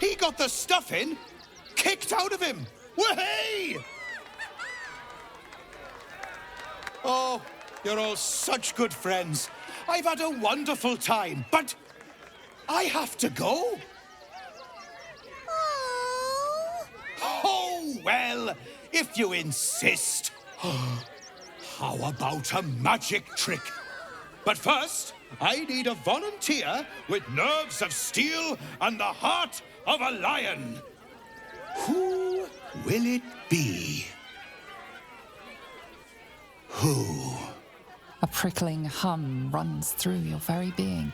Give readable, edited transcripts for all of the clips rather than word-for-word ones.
He got the stuffing kicked out of him. Way! Oh, you're all such good friends. I've had a wonderful time, but I have to go. Oh, well, if you insist. How about a magic trick? But first, I need a volunteer with nerves of steel and the heart of a lion. Who will it be? Who? A prickling hum runs through your very being.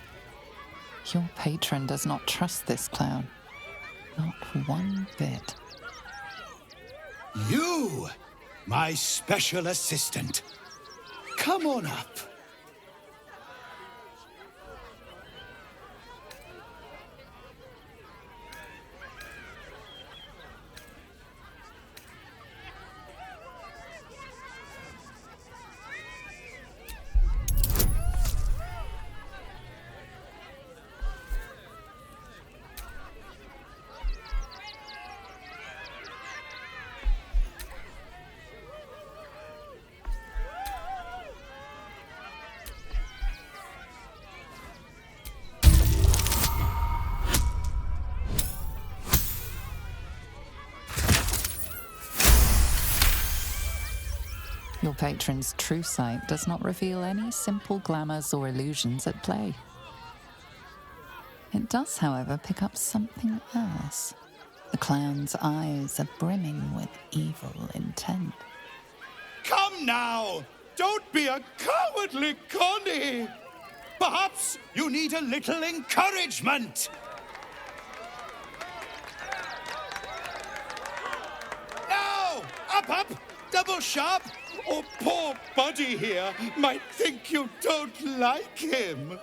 Your patron does not trust this clown. Not one bit. You, my special assistant. Come on up. Your patron's true sight does not reveal any simple glamours or illusions at play. It does, however, pick up something else. The clown's eyes are brimming with evil intent. Come now! Don't be a cowardly Connie! Perhaps you need a little encouragement. Now! Up! Double sharp! Or poor Buddy here might think you don't like him.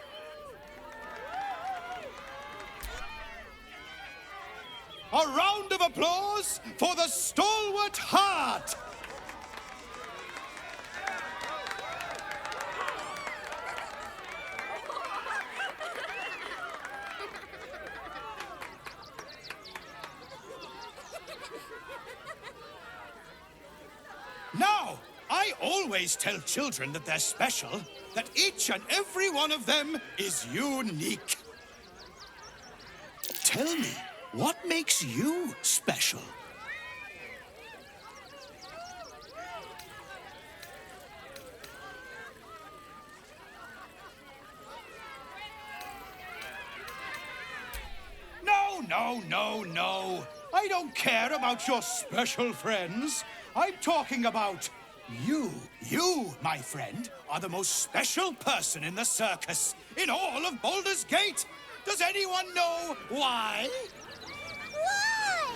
A round of applause for the stalwart heart! Now, I always tell children that they're special, that each and every one of them is unique. Tell me, what makes you special? No. I don't care about your special friends. I'm talking about you. You, my friend, are the most special person in the circus, in all of Baldur's Gate. Does anyone know why? Why?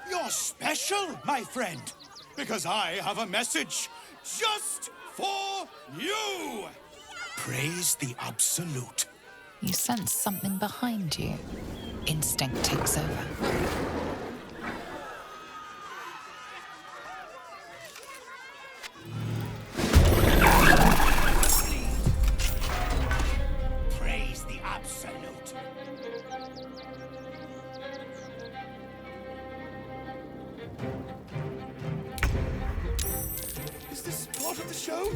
You're special, my friend, because I have a message just for you. Praise the Absolute. You sense something behind you. Instinct takes over. Praise the Absolute. Is this part of the show?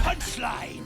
Punchline!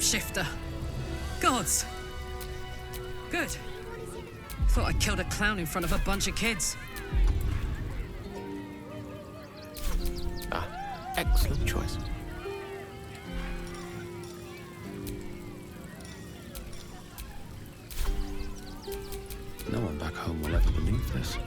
shapeshifter. Gods. Good. Thought I killed a clown in front of a bunch of kids. Ah, excellent choice. No one back home will ever believe this.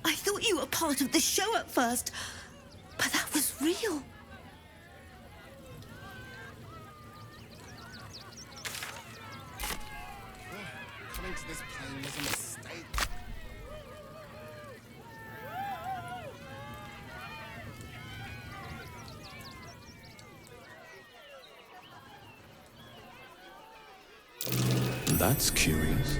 I thought you were part of the show at first, but that was real. Coming to this plane was a mistake. That's curious.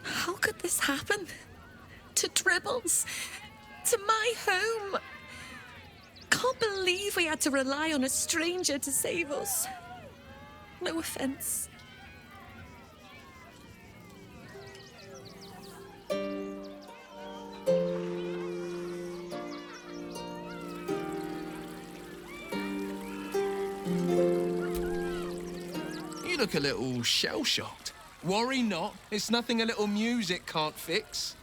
How could this happen? To Dribbles? To my home? Can't believe we had to rely on a stranger to save us. No offense. You look a little shell-shocked. Worry not, it's nothing a little music can't fix.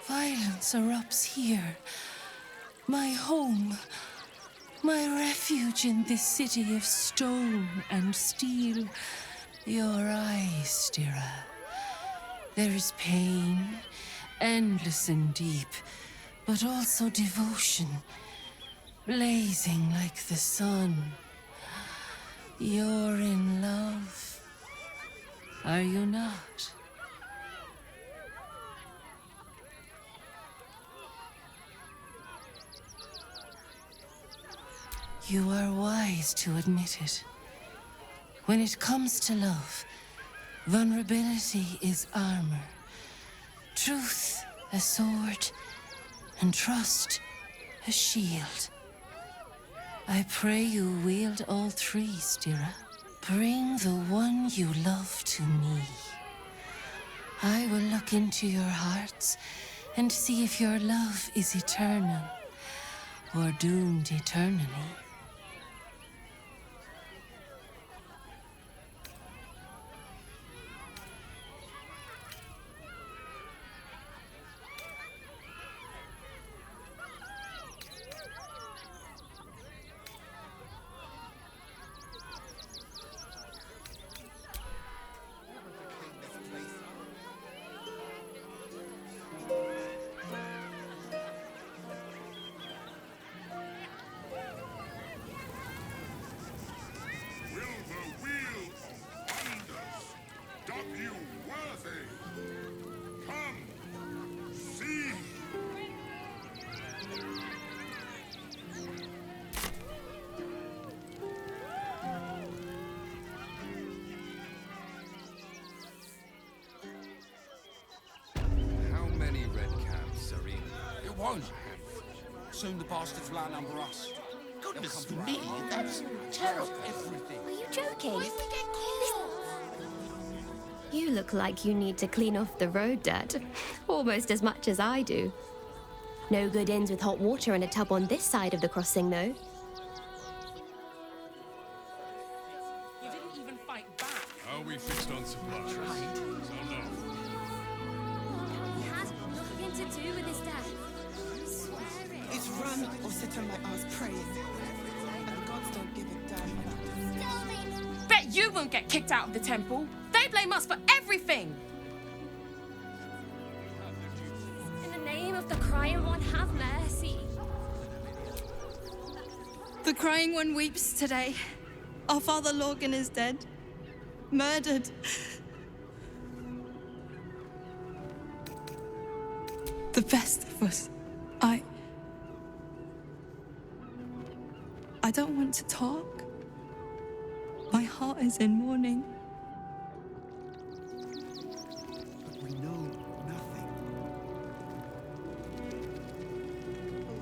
Violence erupts here. My home. My refuge in this city of stone and steel. Your eyes, Stira. There is pain, endless and deep, but also devotion, blazing like the sun. You're in love, are you not? You are wise to admit it. When it comes to love, vulnerability is armor, truth a sword, and trust a shield. I pray you wield all three, Stira. Bring the one you love to me. I will look into your hearts and see if your love is eternal or doomed eternally. phone. Soon the bastards will outnumber us. Goodness me, that's terrible. Everything. Are you joking? If we get caught. You look like you need to clean off the road dirt. Almost as much as I do. No good ends with hot water in a tub on this side of the crossing, though. You didn't even fight back. Are we fixed on supplies? So no. He has nothing to do with his death. I swear it. It's run or sit on my ass praying. And gods don't give a damn about Bet you won't get kicked out of the temple. They blame us for everything. In the name of the crying one, have mercy. The crying one weeps today. Our father Lorgan is dead. Murdered. The best of us. I don't want to talk. My heart is in mourning. But we know nothing.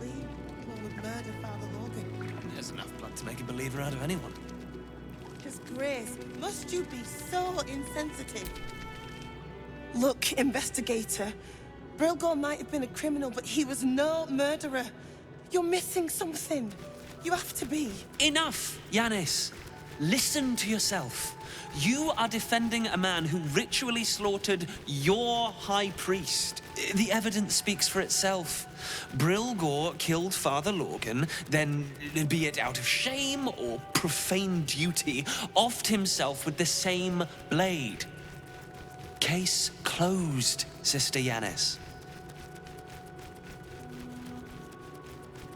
believe one would murder Father Logan. There's enough blood to make a believer out of anyone. His Grace, must you be so insensitive? Look, investigator. Brilgor might have been a criminal, but he was no murderer. You're missing something. You have to be. Enough, Yanis. Listen to yourself. You are defending a man who ritually slaughtered your high priest. The evidence speaks for itself. Brilgor killed Father Lorgan, then, be it out of shame or profane duty, offed himself with the same blade. Case closed, Sister Yanis.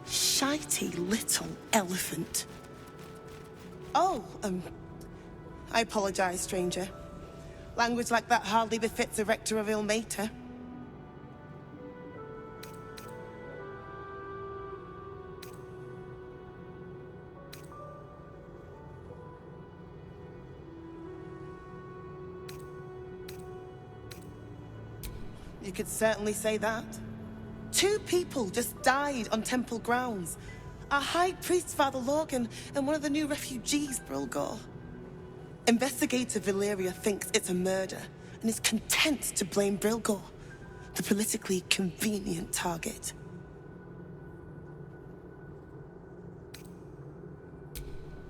Shitey little elephant. Oh, I apologize, stranger. Language like that hardly befits a rector of Ilmater. You could certainly say that. 2 people just died on temple grounds. Our high priest, Father Lorgan, and one of the new refugees, Brilgor. Investigator Valeria thinks it's a murder and is content to blame Brilgor, the politically convenient target.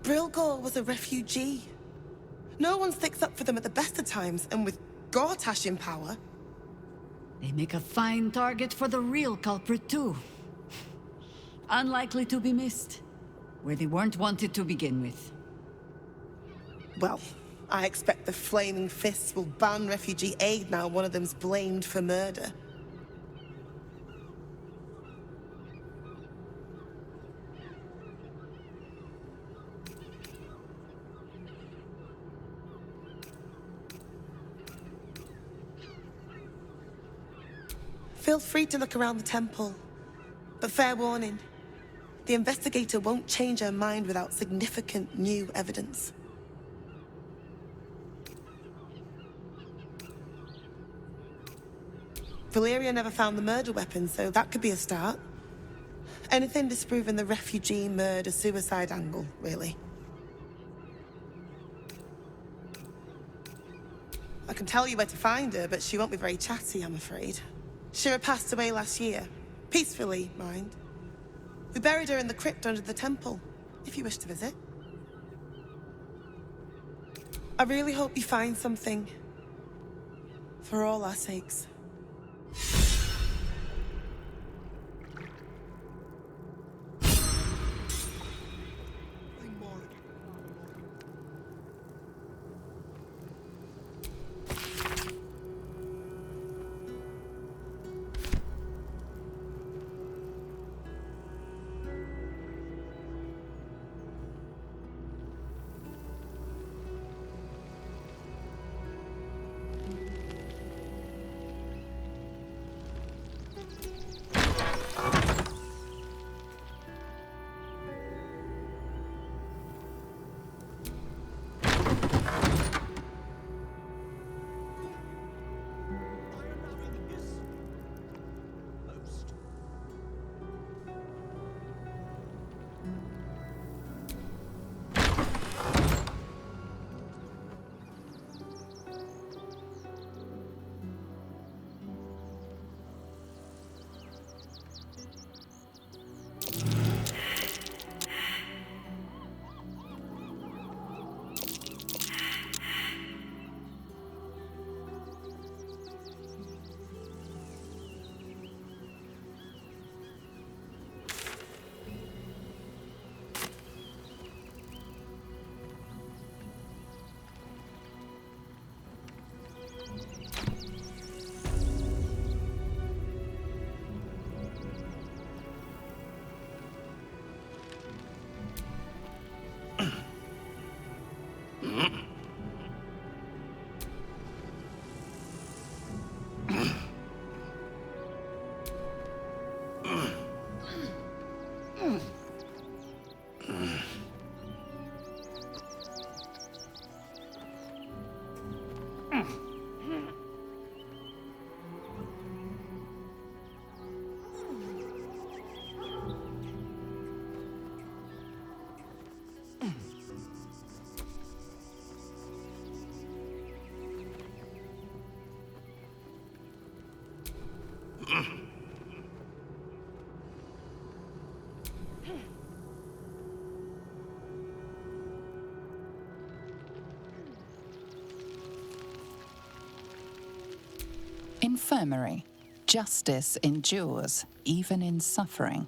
Brilgor was a refugee. No one sticks up for them at the best of times, and with Gortash in power... They make a fine target for the real culprit, too. Unlikely to be missed, where they weren't wanted to begin with. Well, I expect the Flaming Fists will ban refugee aid now one of them's blamed for murder. Feel free to look around the temple, but fair warning, the investigator won't change her mind without significant new evidence. Valeria never found the murder weapon, so that could be a start. Anything disproving the refugee murder-suicide angle, really. I can tell you where to find her, but she won't be very chatty, I'm afraid. Shira passed away last year. Peacefully, mind. We buried her in the crypt under the temple, if you wish to visit. I really hope you find something. For all our sakes. Infirmary. Justice endures, even in suffering.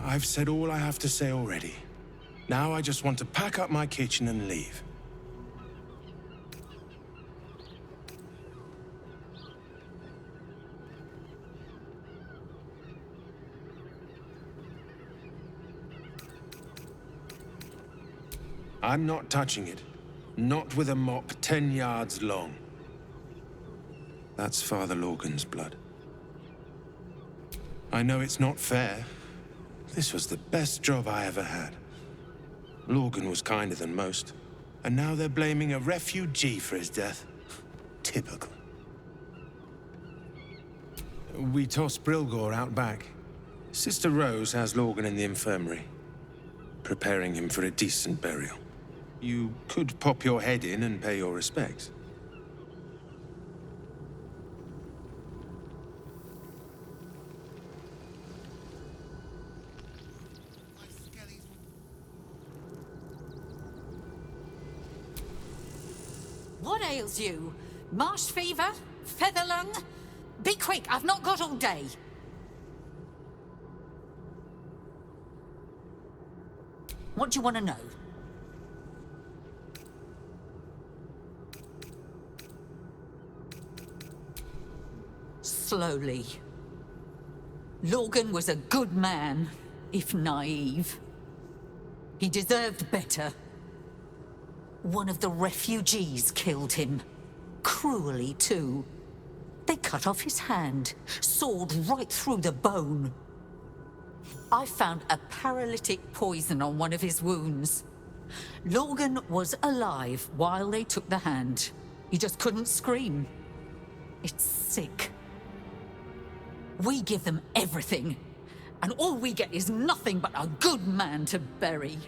I've said all I have to say already. Now I just want to pack up my kitchen and leave. I'm not touching it. Not with a mop 10 yards long. That's Father Lorgan's blood. I know it's not fair. This was the best job I ever had. Lorgan was kinder than most, and now they're blaming a refugee for his death. Typical. We tossed Brilgor out back. Sister Rose has Lorgan in the infirmary, preparing him for a decent burial. You could pop your head in and pay your respects. What ails you? Marsh fever? Feather lung? Be quick, I've not got all day. What do you want to know? Slowly. Lorgan was a good man, if naive. He deserved better. One of the refugees killed him. Cruelly, too. They cut off his hand, sawed right through the bone. I found a paralytic poison on one of his wounds. Lorgan was alive while they took the hand. He just couldn't scream. It's sick. We give them everything, and all we get is nothing but a good man to bury.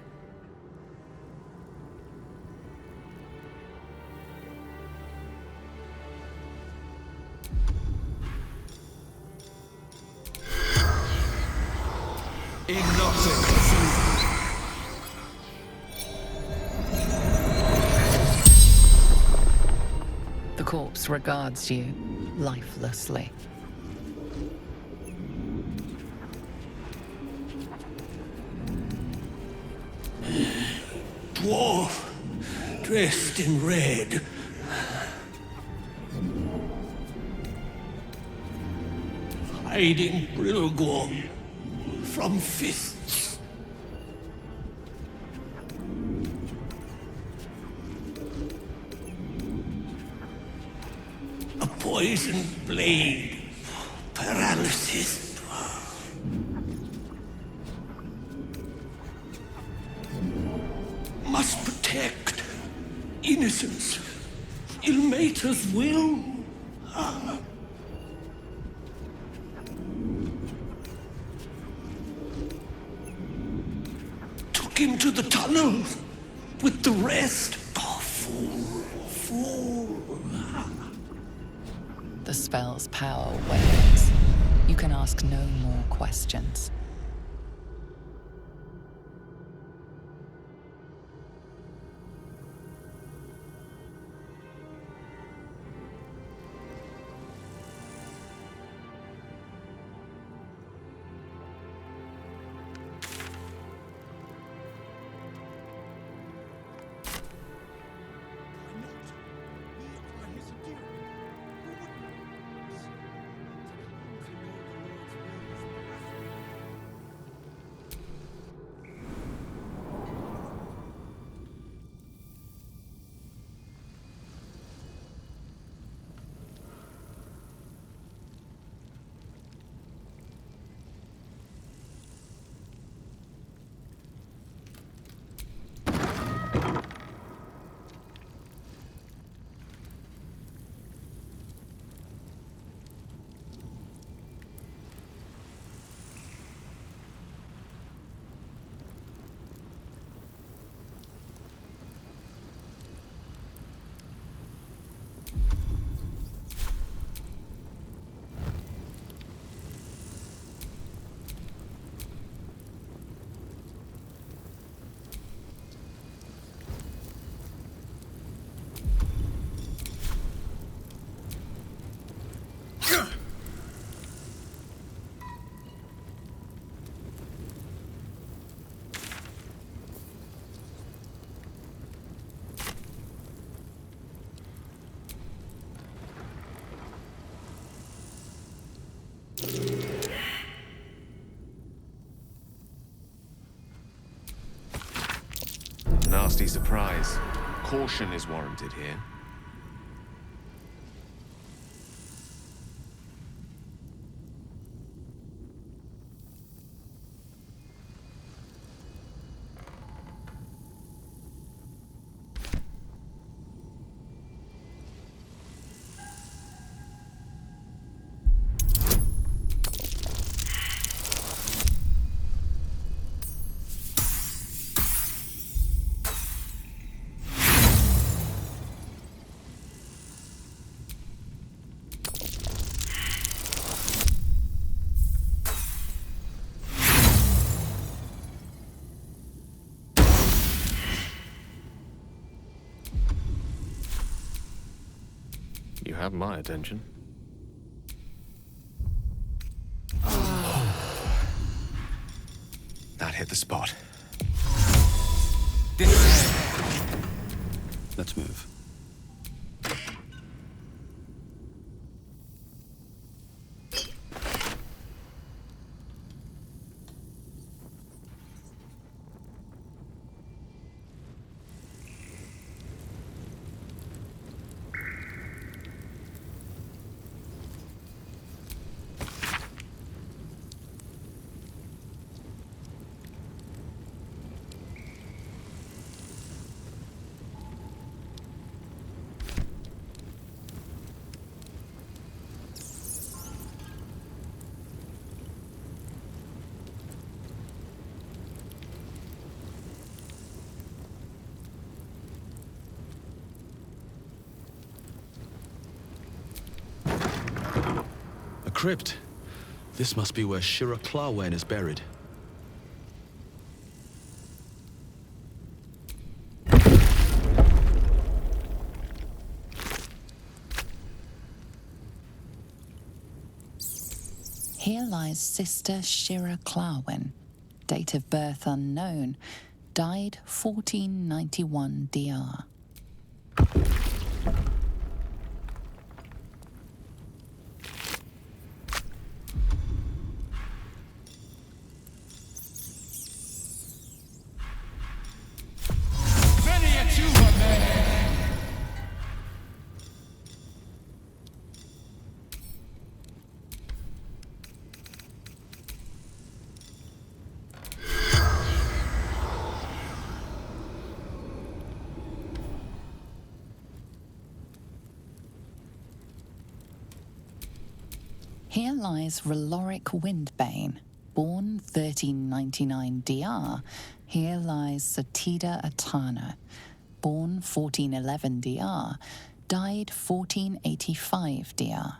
The corpse regards you lifelessly. Dwarf, dressed in red. Hiding Brilgor from fists. A poisoned blade. Paralysis. Must protect innocence. Ilmater's will. Took him to the tunnel with the rest. Oh, fool. The spell's power wanes. You can ask no more questions. nasty surprise. Caution is warranted here. You have my attention. That hit the spot. Let's move. Crypt. This must be where Shira Clawen is buried. Here lies Sister Shira Clawen, date of birth unknown, died 1491 DR. Here lies Raloric Windbane, born 1399 DR. Here lies Satida Atana, born 1411 DR, died 1485 DR.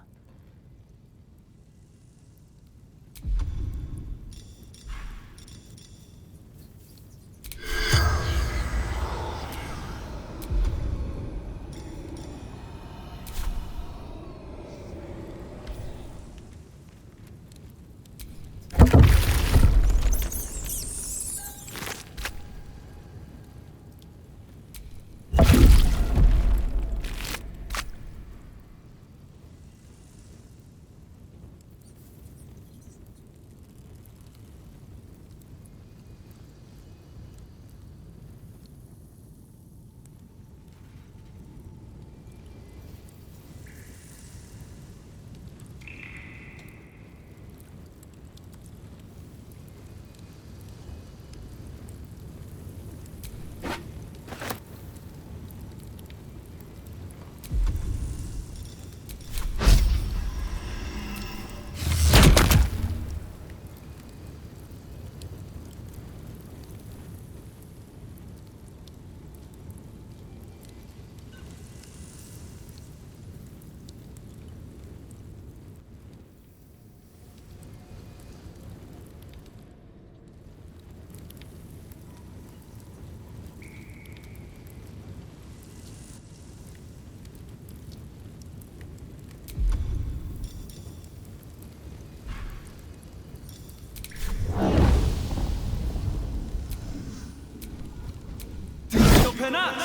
Open up!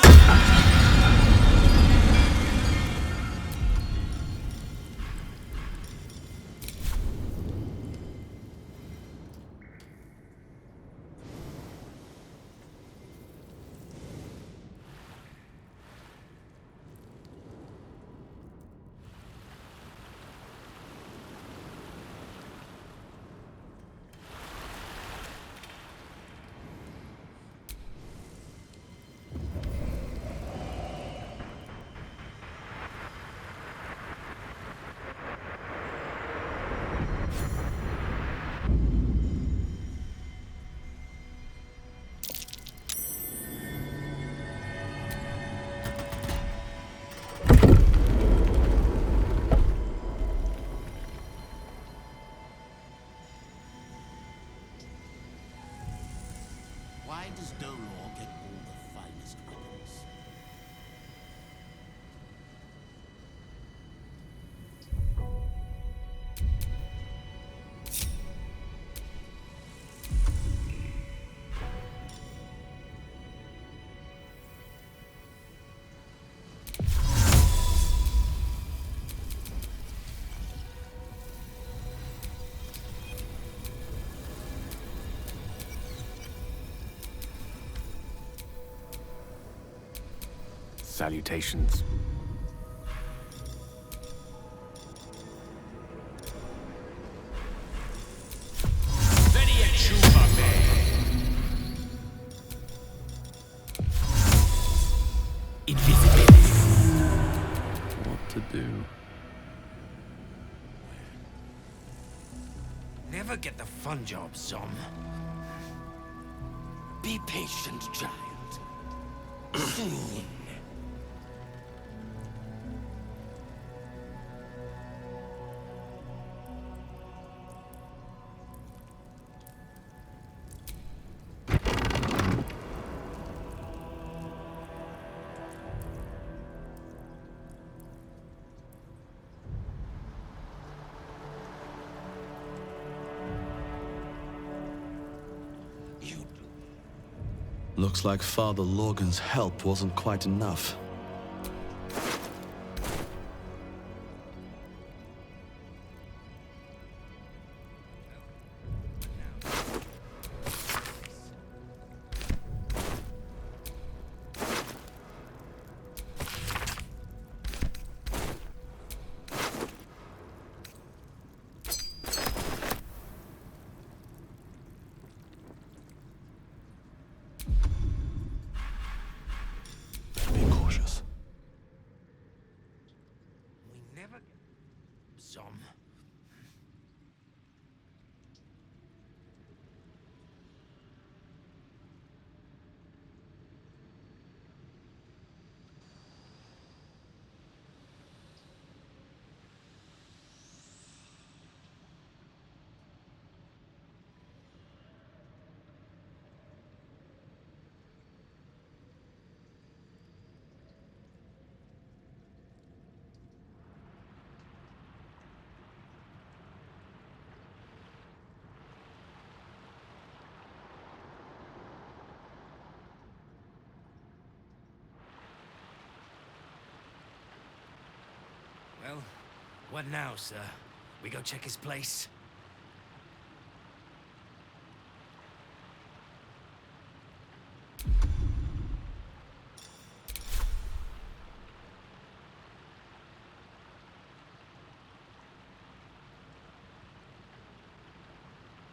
Salutations. What to do? Never get the fun job, Zom. Be patient, child. Soon. Looks like Father Logan's help wasn't quite enough. Zom. Well, what now, sir? We go check his place?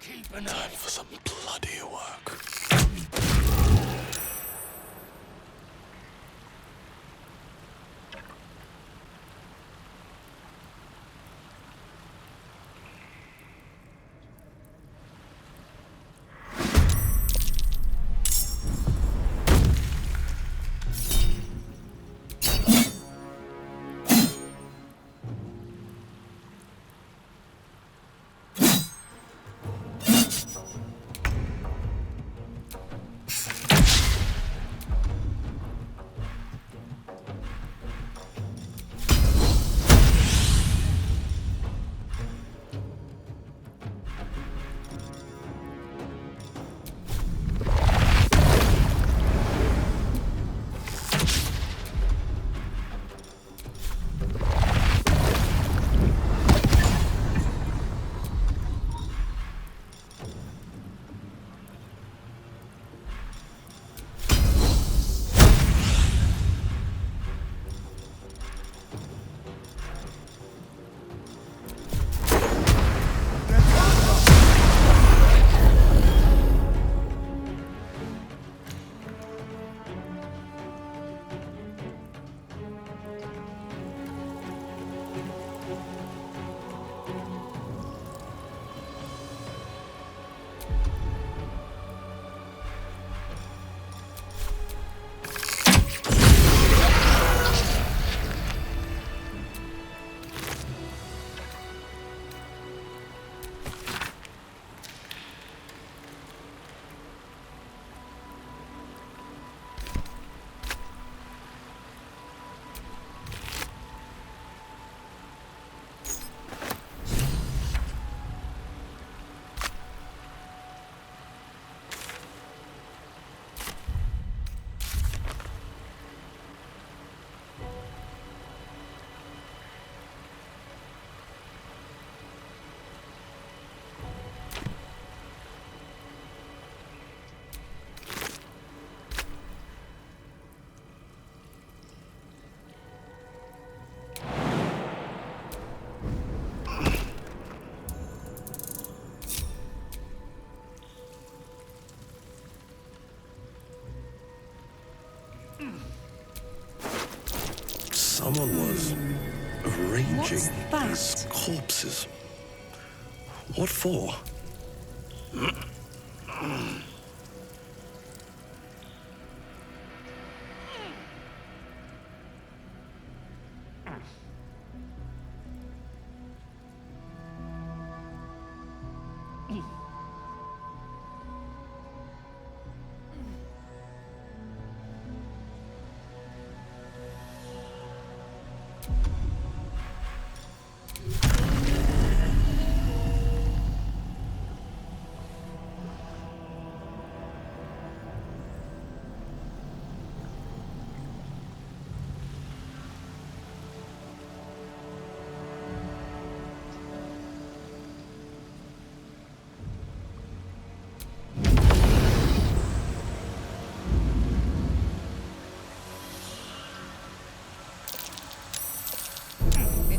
Keep an eye. Time for some bloody work. Someone was arranging What's that? these corpses. What for?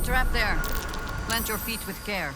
Trap there. Plant your feet with care.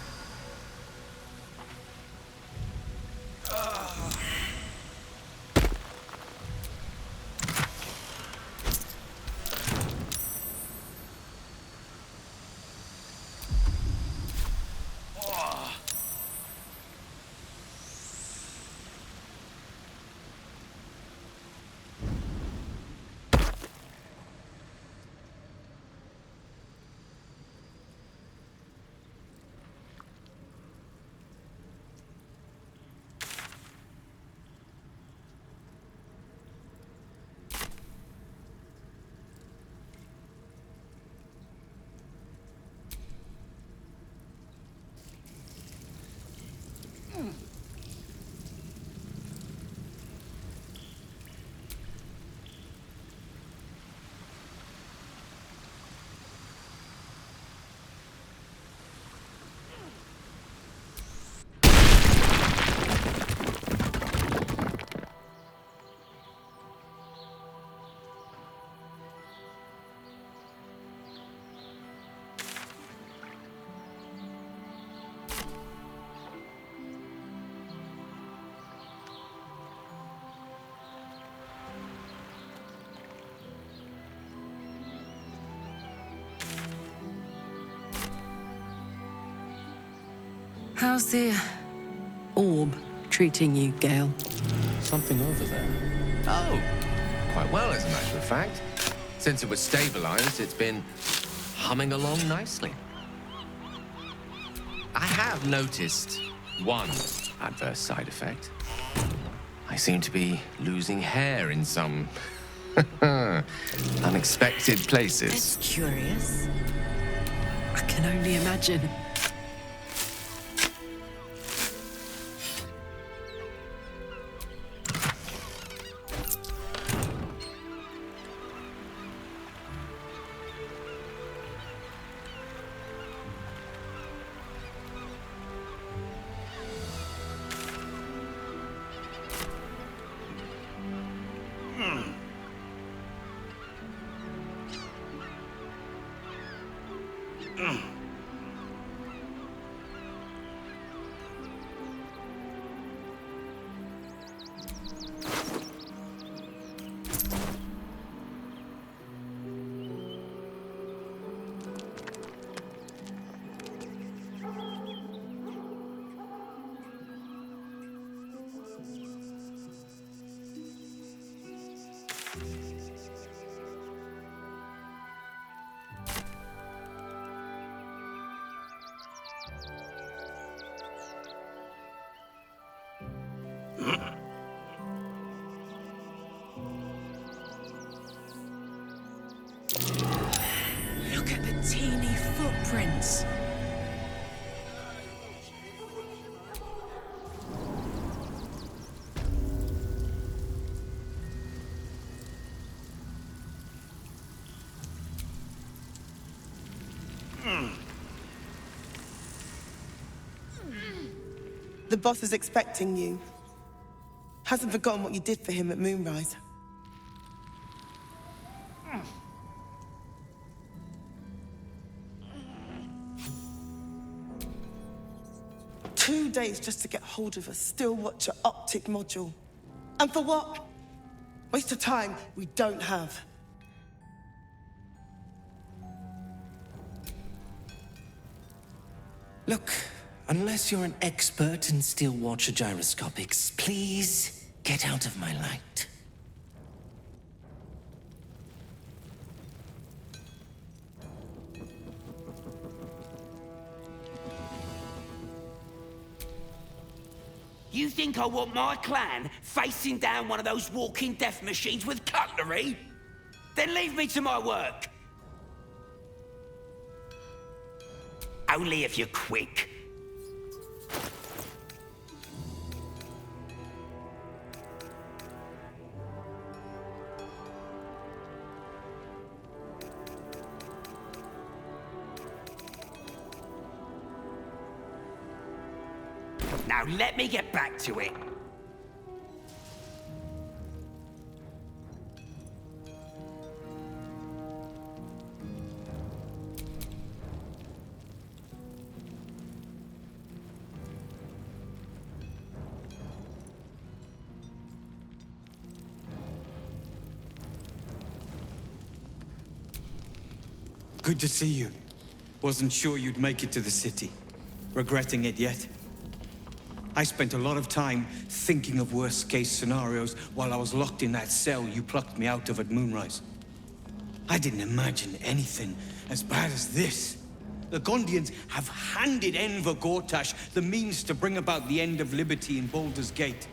How's the orb treating you, Gale? Something over there. Oh, quite well, as a matter of fact. Since it was stabilized, it's been humming along nicely. I have noticed one adverse side effect. I seem to be losing hair in some unexpected places. That's curious. I can only imagine. Look at the teeny footprints. The boss is expecting you. Hasn't forgotten what you did for him at Moonrise. Two days just to get hold of a still watcher optic module. And for what? Waste of time we don't have. Look, unless you're an expert in steel watcher gyroscopics, please get out of my light. You think I want my clan facing down one of those walking death machines with cutlery? Then leave me to my work. Only if you're quick. Now let me get back to it. Good to see you. Wasn't sure you'd make it to the city. Regretting it yet? I spent a lot of time thinking of worst-case scenarios while I was locked in that cell you plucked me out of at Moonrise. I didn't imagine anything as bad as this. The Gondians have handed Enver Gortash the means to bring about the end of liberty in Baldur's Gate.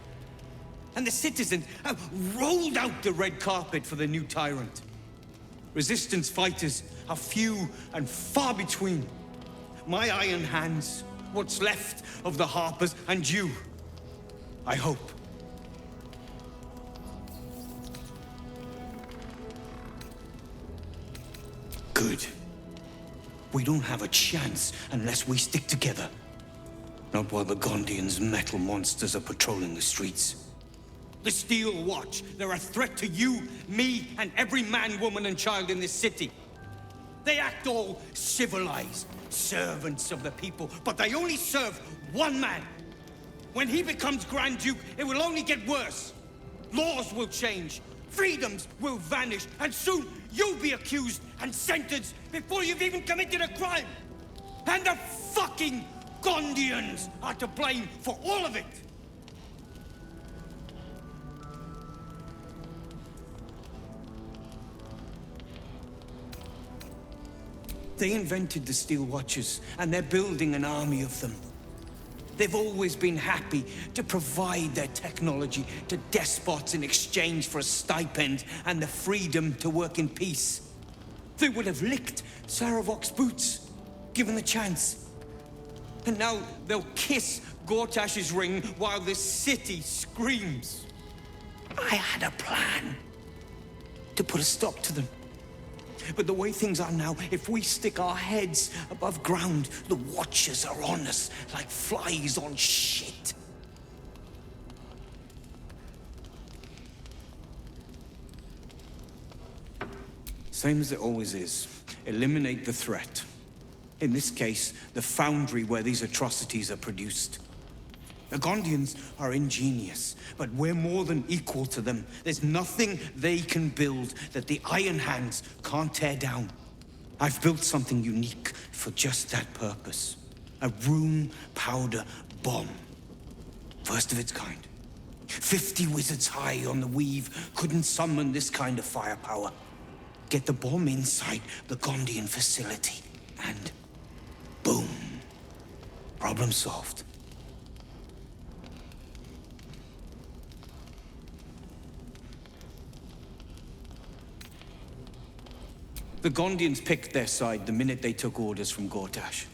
And the citizens have rolled out the red carpet for the new tyrant. Resistance fighters are few and far between. My iron hands, what's left of the Harpers, and you, I hope. Good. We don't have a chance unless we stick together. Not while the Gondians' metal monsters are patrolling the streets. The Steel Watch, they're a threat to you, me, and every man, woman, and child in this city. They act all civilized, servants of the people, but they only serve one man. When he becomes Grand Duke, it will only get worse. Laws will change, freedoms will vanish, and soon you'll be accused and sentenced before you've even committed a crime. And the fucking Gondians are to blame for all of it. They invented the Steel Watchers, and they're building an army of them. They've always been happy to provide their technology to despots in exchange for a stipend and the freedom to work in peace. They would have licked Saravok's boots, given the chance. And now they'll kiss Gortash's ring while this city screams. I had a plan to put a stop to them. But the way things are now, if we stick our heads above ground, the Watchers are on us like flies on shit. Same as it always is. Eliminate the threat. In this case, the foundry where these atrocities are produced. The Gondians are ingenious, but we're more than equal to them. There's nothing they can build that the Iron Hands can't tear down. I've built something unique for just that purpose. A room powder bomb. First of its kind. 50 wizards high on the weave couldn't summon this kind of firepower. Get the bomb inside the Gondian facility, and boom. Problem solved. The Gondians picked their side the minute they took orders from Gortash.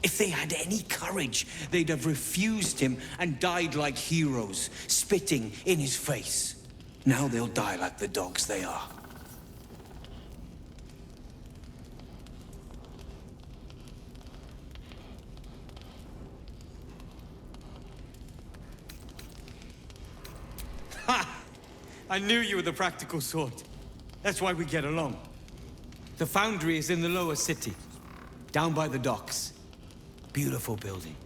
If they had any courage, they'd have refused him and died like heroes, spitting in his face. Now they'll die like the dogs they are. Ha! I knew you were the practical sort. That's why we get along. The foundry is in the lower city, down by the docks. Beautiful building,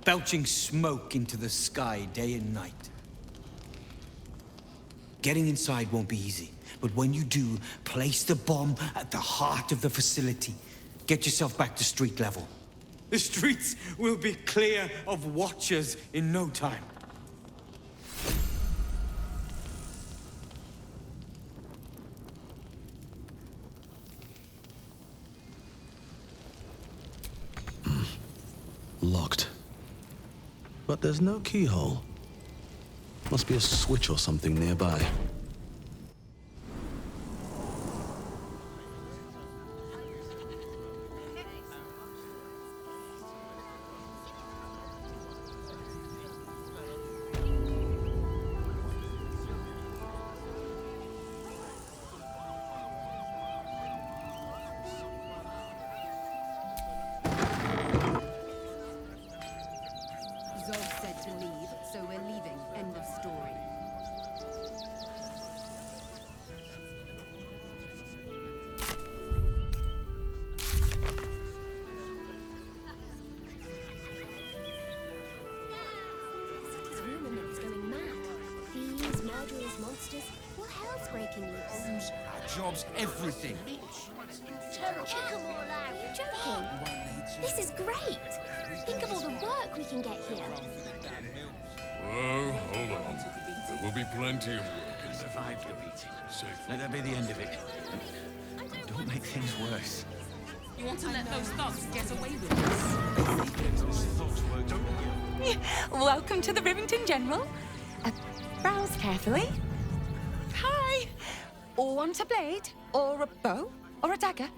belching smoke into the sky day and night. Getting inside won't be easy, but when you do, place the bomb at the heart of the facility. Get yourself back to street level. The streets will be clear of watchers in no time. Locked. But there's no keyhole. Must be a switch or something nearby. Monsters, what hell's breaking loose? Our job's everything. Are you joking? This is great. Think of all the work we can get here. Whoa, hold on. There will be plenty of work in Survive your eating. Safe. Let that be the end of it. Don't make things worse. You want to let those thugs get away with this? Welcome to the Rivington General. Browse carefully. Hi. Want a blade? Or a bow? Or a dagger?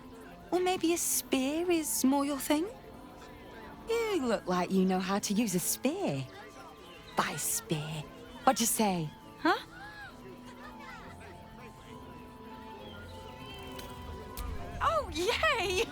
Or maybe a spear is more your thing? You look like you know how to use a spear. By spear. What'd you say? Huh? Oh, yay!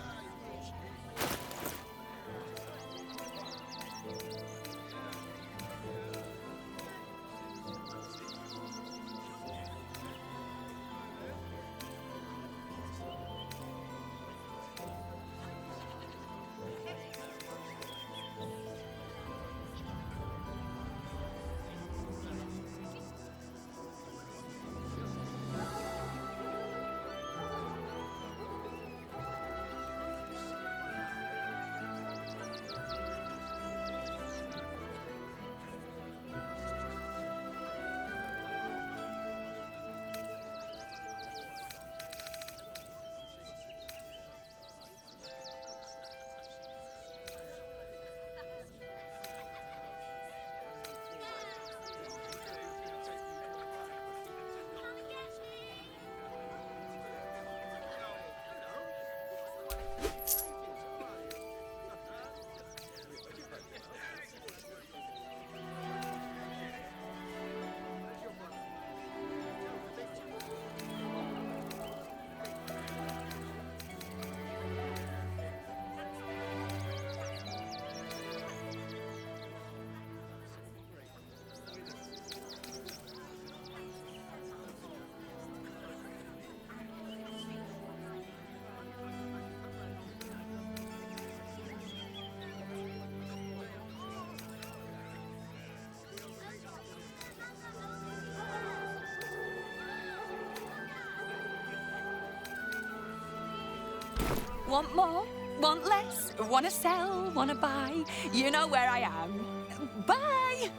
Want more? Want less? Wanna sell? Wanna buy? You know where I am. Bye!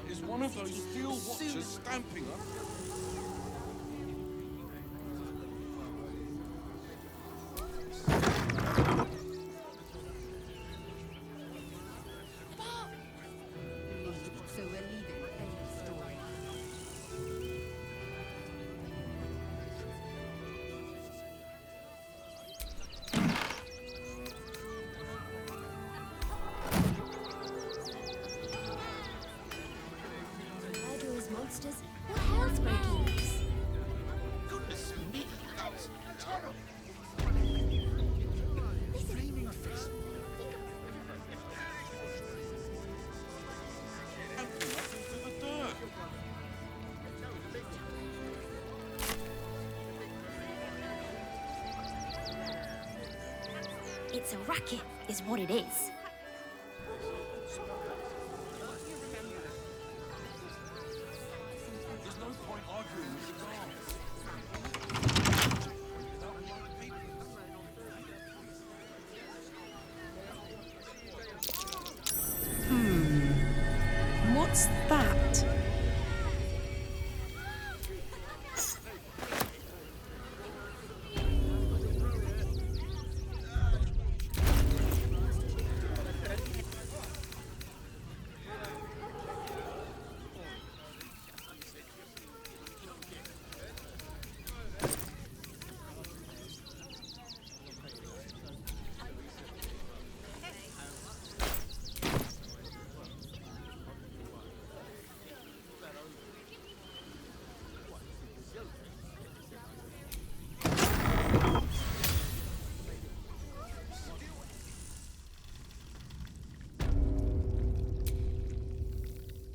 Is one of those steel watchers stamping up? Monsters, what hell's breaking loose? Goodness me, that's terrible. Flaming fist. Stamping up into the dirt. It's a racket, is what it is. There's no point arguing with the guards. What's that?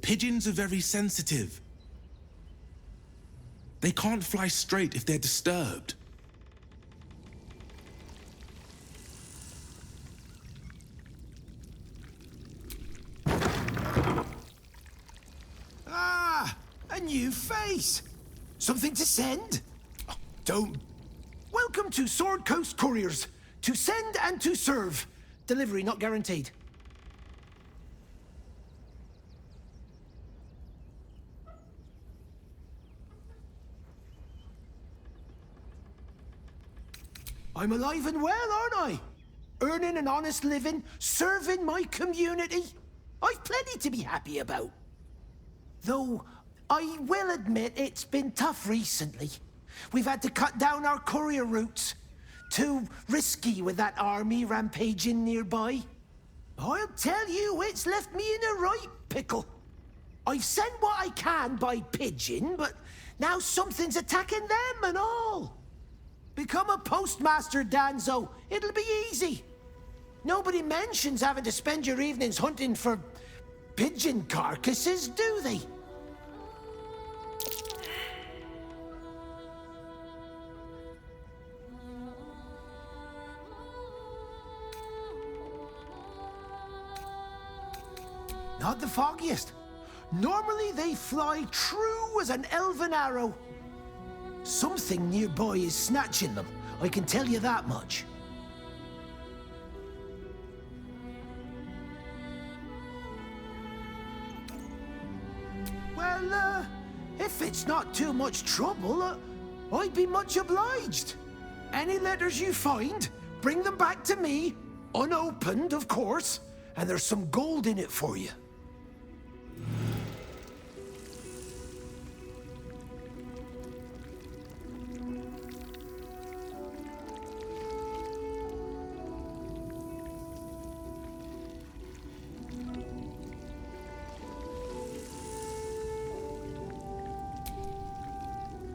Pigeons are very sensitive. They can't fly straight if they're disturbed. Ah, a new face. Something to send? Oh, don't. Welcome to Sword Coast Couriers. To send and to serve. Delivery not guaranteed. I'm alive and well, aren't I? Earning an honest living, serving my community. I've plenty to be happy about. Though, I will admit it's been tough recently. We've had to cut down our courier routes. Too risky with that army rampaging nearby. I'll tell you, it's left me in a right pickle. I've sent what I can by pigeon, but now something's attacking them and all. Become a postmaster, Danzo. It'll be easy. Nobody mentions having to spend your evenings hunting for pigeon carcasses, do they? Not the foggiest. Normally they fly true as an elven arrow. Something nearby is snatching them, I can tell you that much. Well, if it's not too much trouble, I'd be much obliged. Any letters you find, bring them back to me, unopened, of course, and there's some gold in it for you.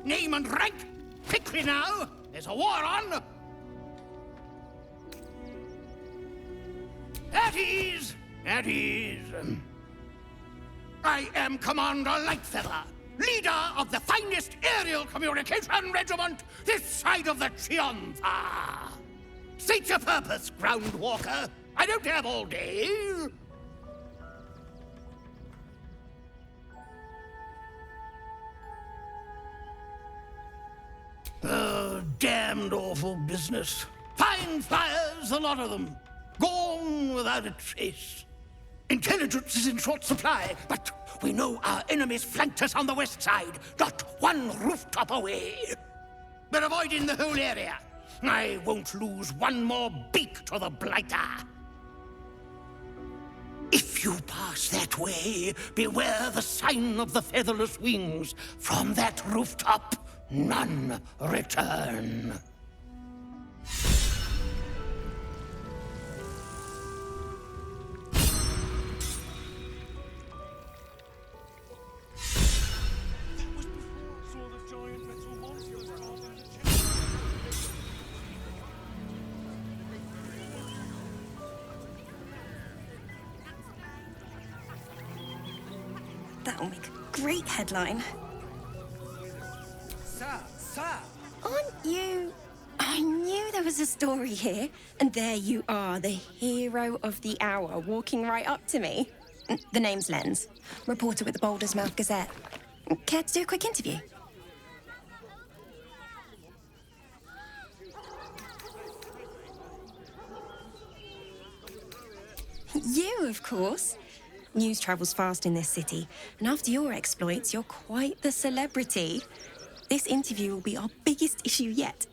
Name and rank! Quickly now! There's a war on! At ease! At ease! I am Commander Lightfeather, leader of the finest aerial communication regiment this side of the Chianza. State your purpose, Groundwalker. I don't have all day. Damned awful business. Fine flyers, a lot of them. Gone without a trace. Intelligence is in short supply, but we know our enemies flanked us on the west side, not one rooftop away. We're avoiding the whole area. I won't lose one more beak to the blighter. If you pass that way, beware the sign of the featherless wings. From that rooftop, none return. That'll make a great headline. Sir! Aren't you... I knew there was a story here. And there you are, the hero of the hour, walking right up to me. The name's Lens, reporter with the Baldur'S Gazette. Care to do a quick interview? You, of course. News travels fast in this city, and after your exploits, you're quite the celebrity. This interview will be our biggest issue yet.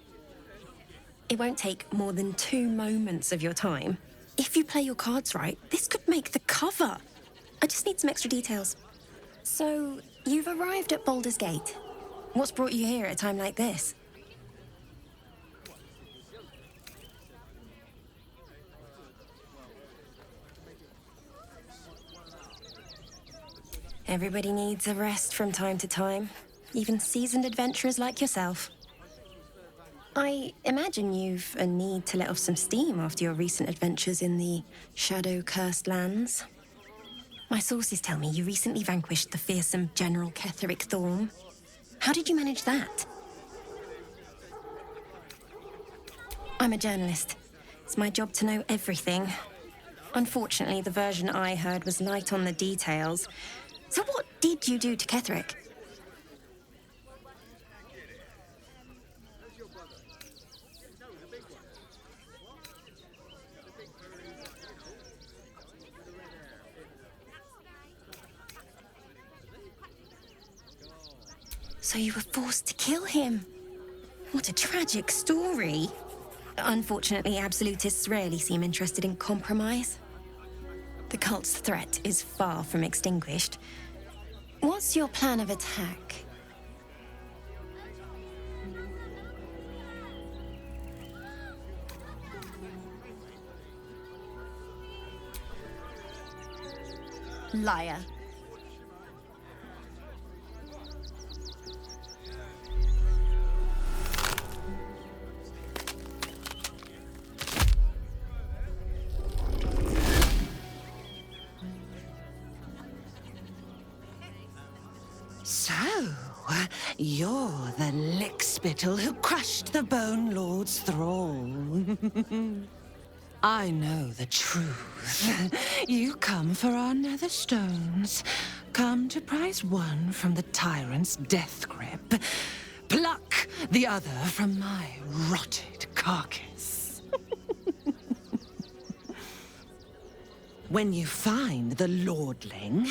It won't take more than 2 moments of your time. If you play your cards right, this could make the cover. I just need some extra details. So, you've arrived at Baldur's Gate. What's brought you here at a time like this? Everybody needs a rest from time to time, even seasoned adventurers like yourself. I imagine you've a need to let off some steam after your recent adventures in the shadow-cursed lands. My sources tell me you recently vanquished the fearsome General Ketheric Thorm. How did you manage that? I'm a journalist. It's my job to know everything. Unfortunately, the version I heard was light on the details. So what did you do to Ketheric? So you were forced to kill him. What a tragic story. Unfortunately, absolutists rarely seem interested in compromise. The cult's threat is far from extinguished. What's your plan of attack? Liar. So, you're the lickspittle who crushed the Bone Lord's thrall. I know the truth. You come for our nether stones. Come to prize one from the tyrant's death grip. Pluck the other from my rotted carcass. When you find the lordling,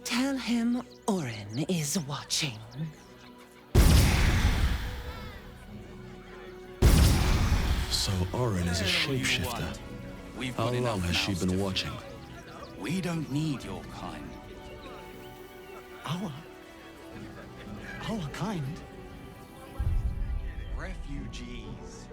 tell him Orin is watching. So Orin is a shapeshifter. How long has she been watching? We don't need your kind. Our kind? Refugees.